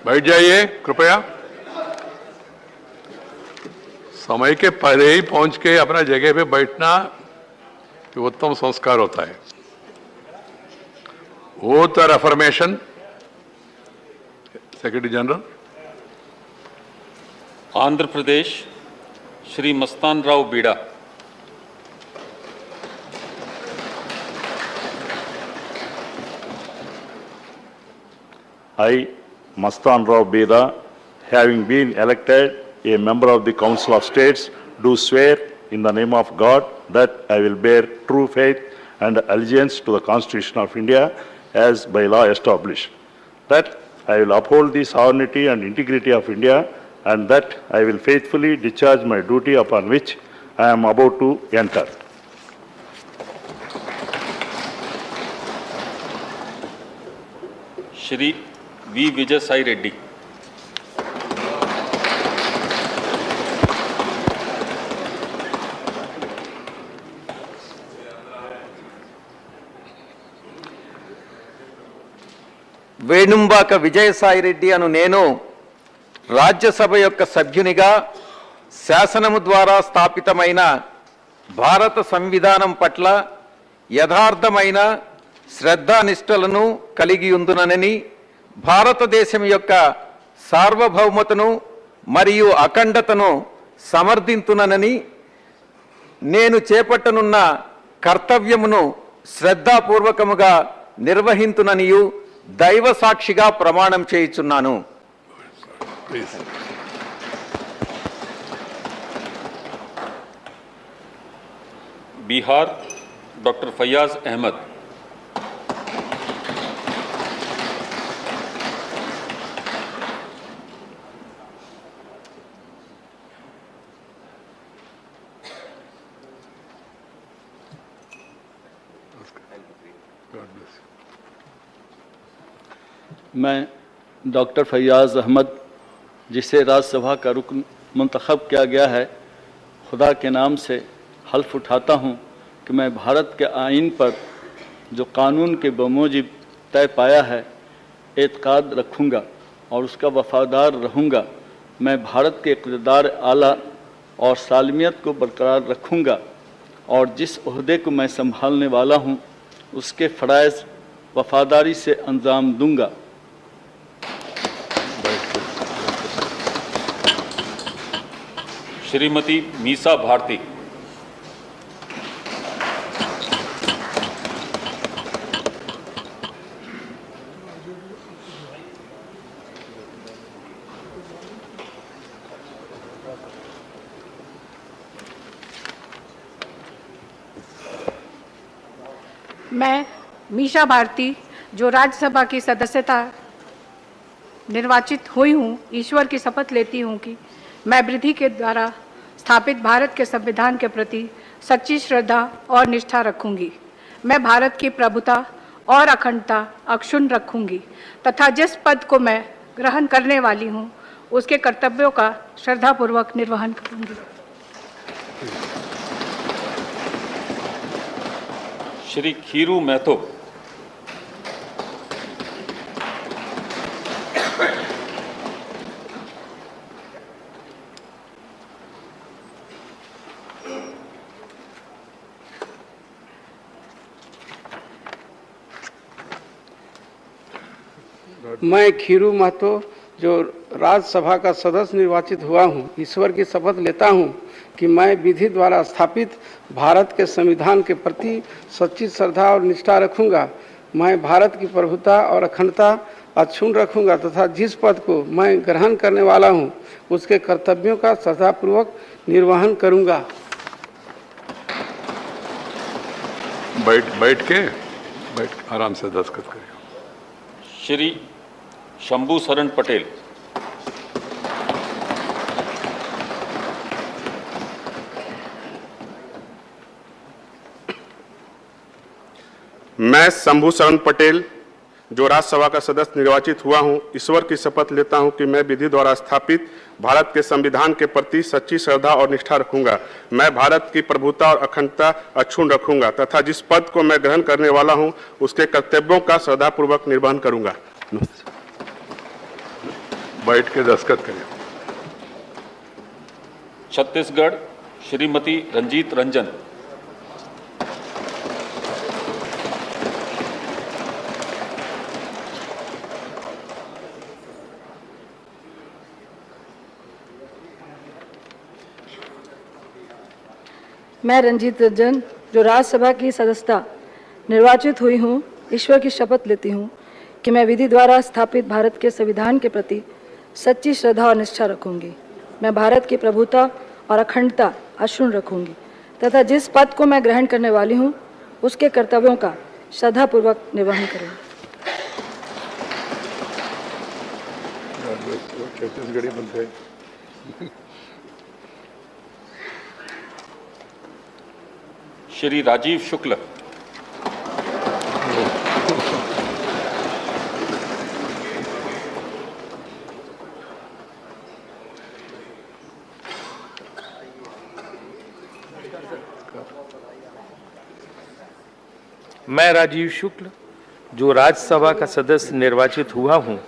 बैठ जाइए कृपया। समय के पहले ही पहुंच के अपना जगह पे बैठना उत्तम संस्कार होता है। ओथ और affirmation. Secretary general. Andhra Pradesh Shri Mastan Rao Beeda. I, Mastan Rao Bida, having been elected a member of the Council of States, do swear in the name of God that I will bear true faith and allegiance to the Constitution of India as by law established, that I will uphold the sovereignty and integrity of India, and that I will faithfully discharge my duty upon which I am about to enter. Shri V Vijay Sai Reddy. Venumbaka Vijayasai Reddy అను నేను రాజ్యసభ యొక్క సభ్యునిగా శాసనము ద్వారా స్థాపితమైన భారత సంవిధానం పట్ల యథార్థమైన శ్రద్ధానిష్టలను కలిగి ఉందునని, భారతదేశం యొక్క సార్వభౌమతను మరియు అఖండతను సమర్థింతునని, నేను చేపట్టనున్న కర్తవ్యమును శ్రద్ధాపూర్వకముగా నిర్వహింతుననియు దైవ సాక్షిగా ప్రమాణం చేయుచున్నాను। बिहार डॉक्टर फैयाज अहमद। मैं डॉक्टर फैयाज अहमद, जिसे राज्यसभा का रुकन मुंतखब किया गया है, खुदा के नाम से हल्फ उठाता हूँ कि मैं भारत के आइन पर जो कानून के बमूजिब तय पाया है एतकाद रखूँगा और उसका वफादार रहूँगा। मैं भारत के इक़्तिदार आला और सालमियत को बरकरार रखूँगा और जिस ओहदे को मैं संभालने वाला हूँ उसके फ़राइज़ वफादारी से अंजाम दूँगा। श्रीमती मीसा भारती। मैं मीसा भारती, जो राज्यसभा की सदस्यता निर्वाचित हुई हूँ, ईश्वर की शपथ लेती हूँ कि मैं विधि के द्वारा स्थापित भारत के संविधान के प्रति सच्ची श्रद्धा और निष्ठा रखूंगी। मैं भारत की प्रभुता और अखंडता अक्षुण्ण रखूंगी तथा जिस पद को मैं ग्रहण करने वाली हूँ उसके कर्तव्यों का श्रद्धापूर्वक निर्वहन करूंगी। श्री खीरू महतो। मैं खीरू महतो, जो राज्यसभा का सदस्य निर्वाचित हुआ हूँ, ईश्वर की शपथ लेता हूँ कि मैं विधि द्वारा स्थापित भारत के संविधान के प्रति सच्ची श्रद्धा और निष्ठा रखूँगा। मैं भारत की प्रभुता और अखंडता अक्षुण्ण रखूँगा तथा जिस पद को मैं ग्रहण करने वाला हूँ उसके कर्तव्यों का श्रद्धापूर्वक निर्वहन करूँगा। बैठ आराम से दस्तखत करिए। श्री शंभू शरण पटेल। मैं शंभू शरण पटेल, जो राज्यसभा का सदस्य निर्वाचित हुआ हूं, ईश्वर की शपथ लेता हूं कि मैं विधि द्वारा स्थापित भारत के संविधान के प्रति सच्ची श्रद्धा और निष्ठा रखूंगा। मैं भारत की प्रभुता और अखंडता अक्षुण्ण रखूंगा तथा जिस पद को मैं ग्रहण करने वाला हूं उसके कर्तव्यों का श्रद्धापूर्वक निर्वहन करूंगा। बैठ के दस्तखत करें। छत्तीसगढ़ श्रीमती रंजीत रंजन। मैं रंजीत रंजन, जो राज्यसभा की सदस्यता निर्वाचित हुई हूँ, ईश्वर की शपथ लेती हूँ कि मैं विधि द्वारा स्थापित भारत के संविधान के प्रति सच्ची श्रद्धा और निष्ठा रखूंगी। मैं भारत की प्रभुता और अखंडता अक्षुण्ण रखूंगी तथा जिस पद को मैं ग्रहण करने वाली हूँ उसके कर्तव्यों का श्रद्धापूर्वक निर्वहन करूँगी। छत्तीसगढ़ी बनते हैं। श्री राजीव शुक्ल। मैं राजीव शुक्ल, जो राज्यसभा का सदस्य निर्वाचित हुआ हूँ,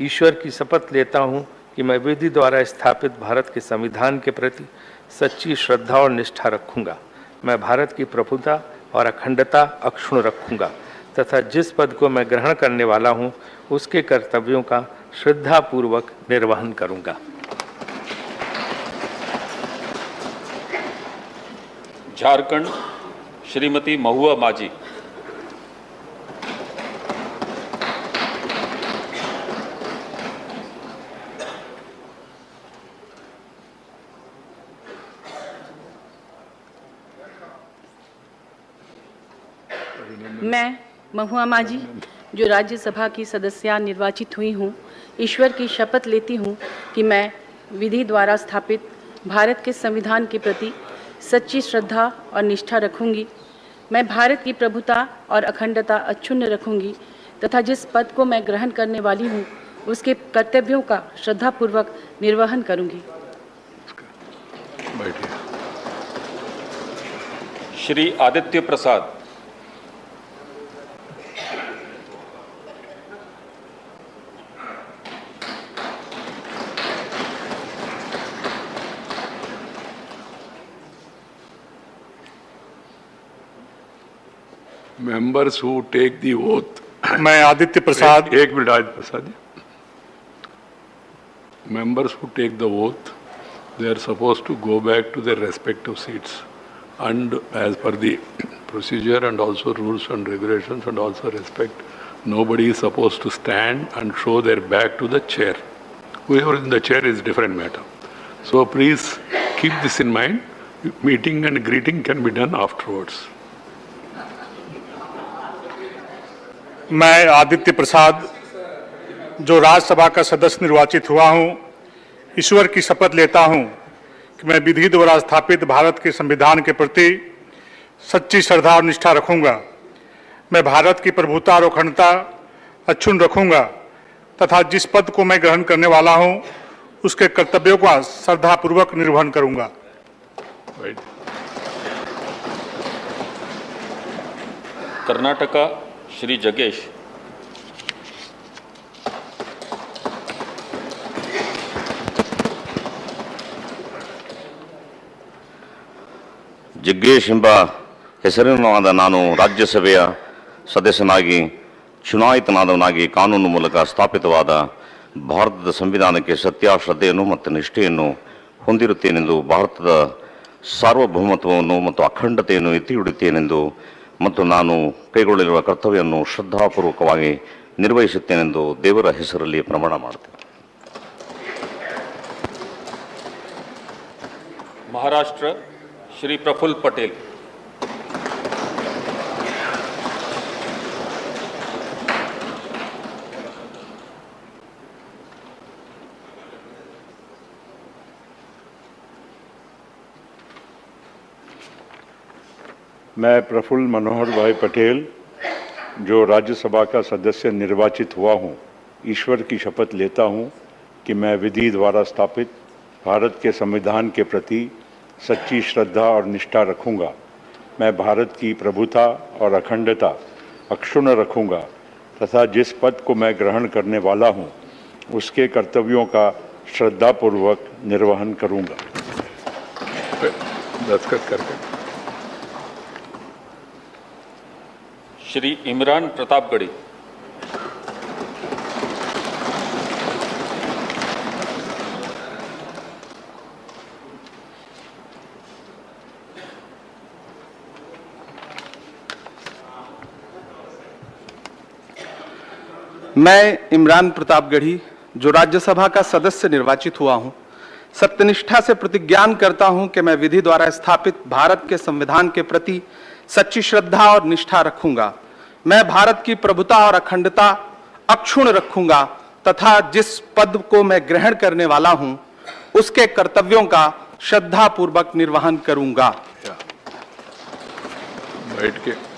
ईश्वर की शपथ लेता हूँ कि मैं विधि द्वारा स्थापित भारत के संविधान के प्रति सच्ची श्रद्धा और निष्ठा रखूंगा। मैं भारत की प्रभुता और अखंडता अक्षुण्ण रखूंगा तथा जिस पद को मैं ग्रहण करने वाला हूँ उसके कर्तव्यों का श्रद्धापूर्वक निर्वहन करूंगा। झारखंड श्रीमती महुआ माझी। मैं महुआ माझी, जो राज्यसभा की सदस्य निर्वाचित हुई हूँ, ईश्वर की शपथ लेती हूँ कि मैं विधि द्वारा स्थापित भारत के संविधान के प्रति सच्ची श्रद्धा और निष्ठा रखूंगी। मैं भारत की प्रभुता और अखंडता अक्षुण्ण रखूंगी तथा जिस पद को मैं ग्रहण करने वाली हूँ उसके कर्तव्यों का श्रद्धापूर्वक निर्वहन करूंगी। श्री आदित्य प्रसाद। Members who take the oath. मैं आदित्य प्रसाद। एक minute Aditya Prasad. Members who take the oath, they are supposed to go back to their respective seats, and as per the procedure and also rules and regulations and also respect, nobody is supposed to stand and show their back to the chair. Whoever is in the chair is different matter. So please keep this in mind. Meeting and greeting can be done afterwards. मैं आदित्य प्रसाद, जो राज्यसभा का सदस्य निर्वाचित हुआ हूं, ईश्वर की शपथ लेता हूं कि मैं विधि द्वारा स्थापित भारत के संविधान के प्रति सच्ची श्रद्धा और निष्ठा रखूंगा। मैं भारत की प्रभुता और अखंडता अक्षुण्ण रखूंगा तथा जिस पद को मैं ग्रहण करने वाला हूं उसके कर्तव्यों का श्रद्धापूर्वक निर्वहन करूंगा। कर्नाटका श्री जगेश। ಜಗ್ಗೇಶ್ ಎಂಬ ಹೆಸರಿನವಾದ ನಾನು ರಾಜ್ಯಸಭೆಯ ಸದಸ್ಯನಾಗಿ ಚುನಾಯಿತನಾದವನಾಗಿ ಕಾನೂನು ಮೂಲಕ ಸ್ಥಾಪಿತವಾದ ಭಾರತದ ಸಂವಿಧಾನಕ್ಕೆ ಸತ್ಯಾಶ್ರದ್ಧೆಯನ್ನು ಮತ್ತು ನಿಷ್ಠೆಯನ್ನು ಹೊಂದಿರುತ್ತೇನೆಂದು, ಭಾರತದ ಸಾರ್ವಭೌಮತ್ವವನ್ನು ಮತ್ತು ಅಖಂಡತೆಯನ್ನು ಎತ್ತಿ ಹಿಡಿಯುತ್ತೇನೆಂದು ಮತ್ತು ನಾನು ಕೈಗೊಳ್ಳಲಿರುವ ಕರ್ತವ್ಯವನ್ನು ಶ್ರದ್ಧಾಪೂರ್ವಕವಾಗಿ ನಿರ್ವಹಿಸುತ್ತೇನೆಂದು ದೇವರ ಹೆಸರಲ್ಲಿ ಪ್ರಮಾಣ ಮಾಡುತ್ತೇನೆ। महाराष्ट्र श्री प्रफुल्ल पटेल। मैं प्रफुल्ल मनोहर भाई पटेल, जो राज्यसभा का सदस्य निर्वाचित हुआ हूँ, ईश्वर की शपथ लेता हूँ कि मैं विधि द्वारा स्थापित भारत के संविधान के प्रति सच्ची श्रद्धा और निष्ठा रखूंगा। मैं भारत की प्रभुता और अखंडता अक्षुण्ण रखूंगा तथा जिस पद को मैं ग्रहण करने वाला हूँ उसके कर्तव्यों का श्रद्धापूर्वक निर्वहन करूंगा। दस्तखत करके। श्री इमरान प्रतापगढ़ी। मैं इमरान प्रतापगढ़ी जो राज्यसभा का सदस्य निर्वाचित हुआ हूं, सत्यनिष्ठा से प्रतिज्ञान करता हूं कि मैं विधि द्वारा स्थापित भारत के संविधान के प्रति सच्ची श्रद्धा और निष्ठा रखूंगा। मैं भारत की प्रभुता और अखंडता अक्षुण्ण रखूंगा तथा जिस पद को मैं ग्रहण करने वाला हूं उसके कर्तव्यों का श्रद्धापूर्वक निर्वहन करूंगा। बैठ के